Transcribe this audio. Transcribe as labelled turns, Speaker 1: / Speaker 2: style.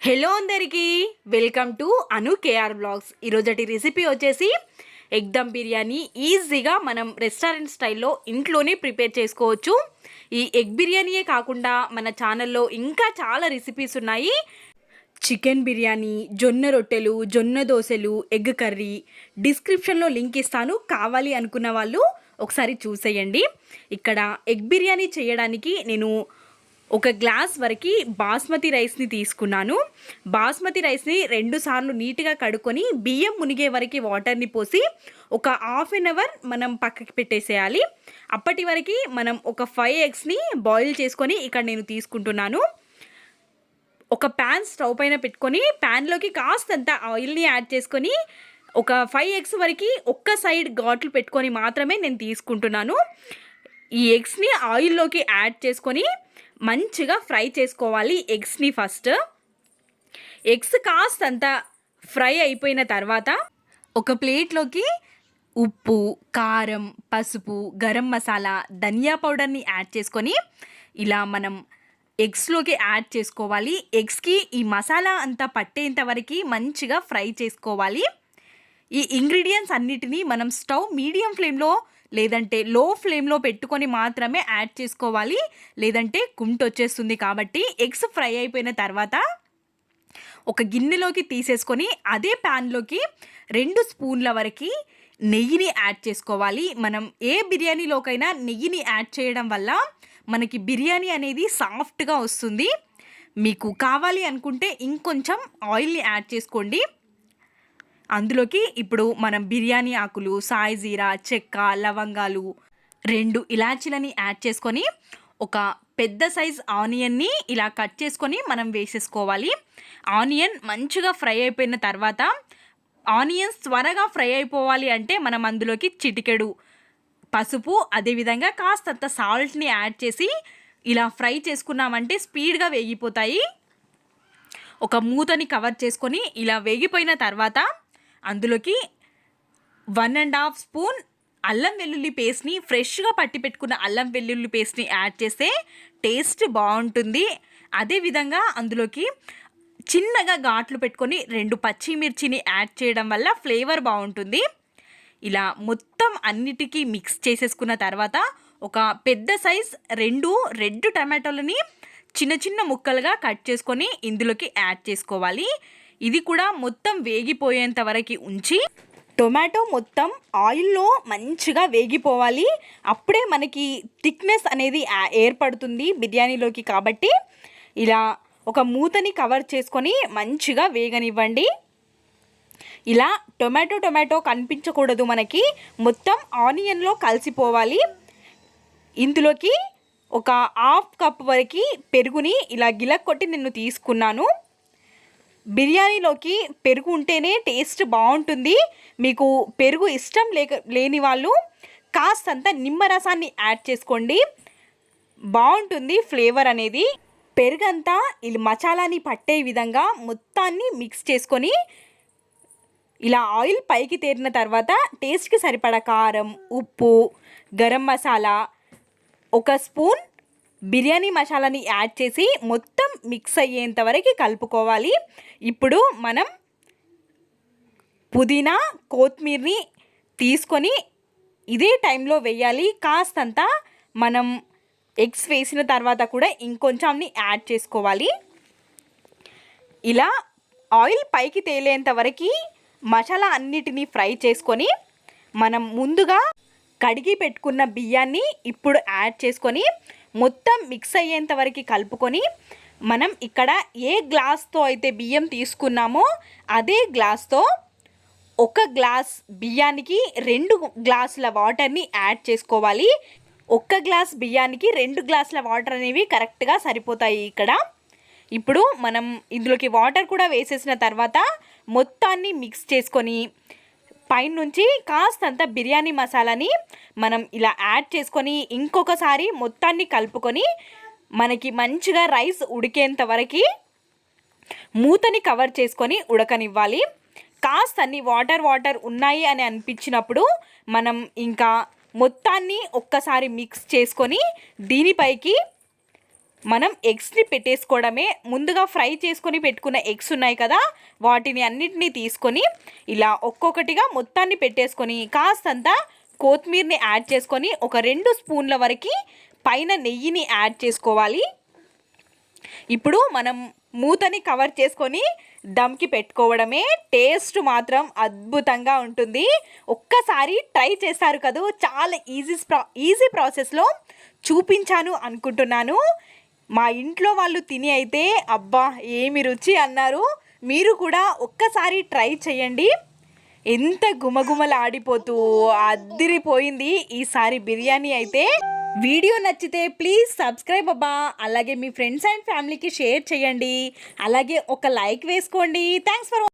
Speaker 1: Hello అందరికీ welcome to Anu KR blogs. ఈరోజటి recipe వచ్చేసి ఎగ్ దమ్ బిర్యానీ. ఈజీగా మనం రెస్టారెంట్ స్టైల్లో ఇంట్లోనే ప్రిపేర్ చేసుకోవచ్చు. ఈ ఎగ్ బిర్యానీయే కాకుండా మన ఛానల్లో ఇంకా చాలా రెసిపీస్ ఉన్నాయి. చికెన్ బిర్యానీ, జొన్న రొట్టెలు, జొన్న దోశలు, ఎగ్ కర్రీ డిస్క్రిప్షన్లో లింక్ ఇస్తాను. కావాలి అనుకున్న వాళ్ళు ఒకసారి చూసేయండి. ఇక్కడ ఎగ్ బిర్యానీ చేయడానికి నేను ఒక గ్లాస్ వరకు బాస్మతి రైస్ని తీసుకున్నాను. బాస్మతి రైస్ని 2 సార్లు నీట్గా కడుక్కొని బియ్యం మునిగే వరకు వాటర్ని పోసి ఒక హాఫ్ అన్ అవర్ మనం పక్కకి పెట్టేసేయాలి. అప్పటి వరకు మనం ఒక 5 ఎగ్స్ని బాయిల్ చేసుకొని ఇక్కడ నేను తీసుకుంటున్నాను. ఒక ప్యాన్ స్టవ్ పైన పెట్టుకొని ప్యాన్లోకి కాస్తంత ఆయిల్ని యాడ్ చేసుకొని ఒక 5 ఎగ్స్ వరకు ఒక్క సైడ్ ఘాట్లు పెట్టుకొని మాత్రమే నేను తీసుకుంటున్నాను. ఈ ఎగ్స్ని ఆయిల్లోకి యాడ్ చేసుకొని మంచిగా ఫ్రై చేసుకోవాలి. ఎగ్స్ని ఫస్ట్ ఎగ్స్ కాస్తంత ఫ్రై అయిపోయిన తర్వాత ఒక ప్లేట్లోకి ఉప్పు, కారం, పసుపు, గరం మసాలా, ధనియా పౌడర్ని యాడ్ చేసుకొని ఇలా మనం ఎగ్స్లోకి యాడ్ చేసుకోవాలి. ఎగ్స్కి ఈ మసాలా అంతా పట్టేంత వరకు మంచిగా ఫ్రై చేసుకోవాలి. ఈ ఇంగ్రీడియంట్స్ అన్నిటినీ మనం స్టవ్ మీడియం ఫ్లేమ్లో లేదంటే లో ఫ్లేమ్లో పెట్టుకొని మాత్రమే యాడ్ చేసుకోవాలి, లేదంటే కుంటొచ్చేస్తుంది. కాబట్టి ఎగ్స్ ఫ్రై అయిపోయిన తర్వాత ఒక గిన్నెలోకి తీసేసుకొని అదే ప్యాన్లోకి 2 స్పూన్ల వరకు నెయ్యిని యాడ్ చేసుకోవాలి. మనం ఏ బిర్యానీలోకైనా నెయ్యిని యాడ్ చేయడం వల్ల మనకి బిర్యానీ అనేది సాఫ్ట్గా వస్తుంది. మీకు కావాలి అనుకుంటే ఇంకొంచెం ఆయిల్ని యాడ్ చేసుకోండి. అందులోకి ఇప్పుడు మనం బిర్యానీ ఆకులు, సాయి జీరా, చెక్క, లవంగాలు, 2 ఇలాచీలని యాడ్ చేసుకొని ఒక పెద్ద సైజ్ ఆనియన్ని ఇలా కట్ చేసుకొని మనం వేసేసుకోవాలి. ఆనియన్ మంచిగా ఫ్రై అయిపోయిన తర్వాత ఆనియన్స్ త్వరగా ఫ్రై అయిపోవాలి అంటే మనం అందులోకి చిటికెడు పసుపు, అదేవిధంగా కాస్తంత సాల్ట్ని యాడ్ చేసి ఇలా ఫ్రై చేసుకున్నామంటే స్పీడ్గా వేగిపోతాయి. ఒక మూతని కవర్ చేసుకొని ఇలా వేగిపోయిన తర్వాత అందులోకి 1.5 స్పూన్ అల్లం వెల్లుల్లి పేస్ట్ని, ఫ్రెష్గా పట్టి పెట్టుకున్న అల్లం వెల్లుల్లి పేస్ట్ని యాడ్ చేస్తే టేస్ట్ బాగుంటుంది. అదేవిధంగా అందులోకి చిన్నగా ఘాట్లు పెట్టుకొని 2 పచ్చిమిర్చిని యాడ్ చేయడం వల్ల ఫ్లేవర్ బాగుంటుంది. ఇలా మొత్తం అన్నిటికీ మిక్స్ చేసేసుకున్న తర్వాత ఒక పెద్ద సైజ్ 2 రెడ్ టమాటోలని చిన్న చిన్న ముక్కలుగా కట్ చేసుకొని ఇందులోకి యాడ్ చేసుకోవాలి. ఇది కూడా మొత్తం వేగిపోయేంత వరకు ఉంచి టొమాటో మొత్తం ఆయిల్లో మంచిగా వేగిపోవాలి. అప్పుడే మనకి థిక్నెస్ అనేది ఏర్పడుతుంది బిర్యానీలోకి. కాబట్టి ఇలా ఒక మూతని కవర్ చేసుకొని మంచిగా వేగనివ్వండి. ఇలా టొమాటో కనిపించకూడదు, మనకి మొత్తం ఆనియన్లో కలిసిపోవాలి. ఇందులోకి ఒక హాఫ్ కప్ వరకు పెరుగుని ఇలా గిలక్కొట్టి నేను తీసుకున్నాను. బిర్యానీలోకి పెరుగు ఉంటేనే టేస్ట్ బాగుంటుంది. మీకు పెరుగు ఇష్టం లేని వాళ్ళు కాస్తంత నిమ్మరసాన్ని యాడ్ చేసుకోండి, బాగుంటుంది ఫ్లేవర్ అనేది. పెరుగంతా ఇలా మసాలాని పట్టే విధంగా మొత్తాన్ని మిక్స్ చేసుకొని ఇలా ఆయిల్ పైకి తేరిన తర్వాత టేస్ట్కి సరిపడా కారం, ఉప్పు, గరం మసాలా, 1 స్పూన్ బిర్యానీ మసాలాని యాడ్ చేసి మొత్తం మిక్స్ అయ్యేంత వరకు కలుపుకోవాలి. ఇప్పుడు మనం పుదీనా, కొత్తిమీరని తీసుకొని ఇదే టైంలో వేయాలి. కాస్తంత మనం ఎగ్స్ వేసిన తర్వాత కూడా ఇంకొంచెంని యాడ్ చేసుకోవాలి. ఇలా ఆయిల్ పైకి తేలేంత వరకు మసాలా అన్నిటినీ ఫ్రై చేసుకొని మనం ముందుగా కడిగి పెట్టుకున్న బియ్యాన్ని ఇప్పుడు యాడ్ చేసుకొని మొత్తం మిక్స్ అయ్యేంత వరకు కలుపుకొని మనం ఇక్కడ ఏ గ్లాస్తో అయితే బియ్యం తీసుకున్నామో అదే గ్లాస్తో 1 గ్లాస్ బియ్యానికి 2 గ్లాసుల వాటర్ని యాడ్ చేసుకోవాలి. 1 గ్లాస్ బియ్యానికి 2 గ్లాసుల వాటర్ అనేవి కరెక్ట్గా సరిపోతాయి ఇక్కడ. ఇప్పుడు మనం ఇందులోకి వాటర్ కూడా వేసేసిన తర్వాత మొత్తాన్ని మిక్స్ చేసుకొని పైనుంచి కాస్తంత బిర్యానీ మసాలాని మనం ఇలా యాడ్ చేసుకొని ఇంకొకసారి మొత్తాన్ని కలుపుకొని మనకి మంచిగా రైస్ ఉడికేంత వరకు మూతని కవర్ చేసుకొని ఉడకనివ్వాలి. కాస్తన్ని వాటర్ ఉన్నాయి అని అనిపించినప్పుడు మనం ఇంకా మొత్తాన్ని ఒక్కసారి మిక్స్ చేసుకొని దీనిపైకి మనం ఎగ్స్ని పెట్టేసుకోవడమే. ముందుగా ఫ్రై చేసుకొని పెట్టుకున్న ఎగ్స్ ఉన్నాయి కదా, వాటిని అన్నిటినీ తీసుకొని ఇలా ఒక్కొక్కటిగా మొత్తాన్ని పెట్టేసుకొని కాస్తంత కొత్తిమీరని యాడ్ చేసుకొని ఒక 2 స్పూన్ల వరకు పైన నెయ్యిని యాడ్ చేసుకోవాలి. ఇప్పుడు మనం మూతని కవర్ చేసుకొని దమ్కి పెట్టుకోవడమే. టేస్ట్ మాత్రం అద్భుతంగా ఉంటుంది. ఒక్కసారి ట్రై చేస్తారు కదా, చాలా ఈజీ ప్రాసెస్లో చూపించాను అనుకుంటున్నాను. మా ఇంట్లో వాళ్ళు తిని అయితే అబ్బా ఏమి రుచి అన్నారు. మీరు కూడా ఒక్కసారి ట్రై చేయండి. ఎంత గుమగుమలాడిపోతూ అద్దిరిపోయింది ఈసారి బిర్యానీ అయితే. వీడియో నచ్చితే ప్లీజ్ సబ్స్క్రైబ్ అబ్బా. అలాగే మీ ఫ్రెండ్స్ అండ్ ఫ్యామిలీకి షేర్ చేయండి. అలాగే ఒక లైక్ వేసుకోండి. Thanks for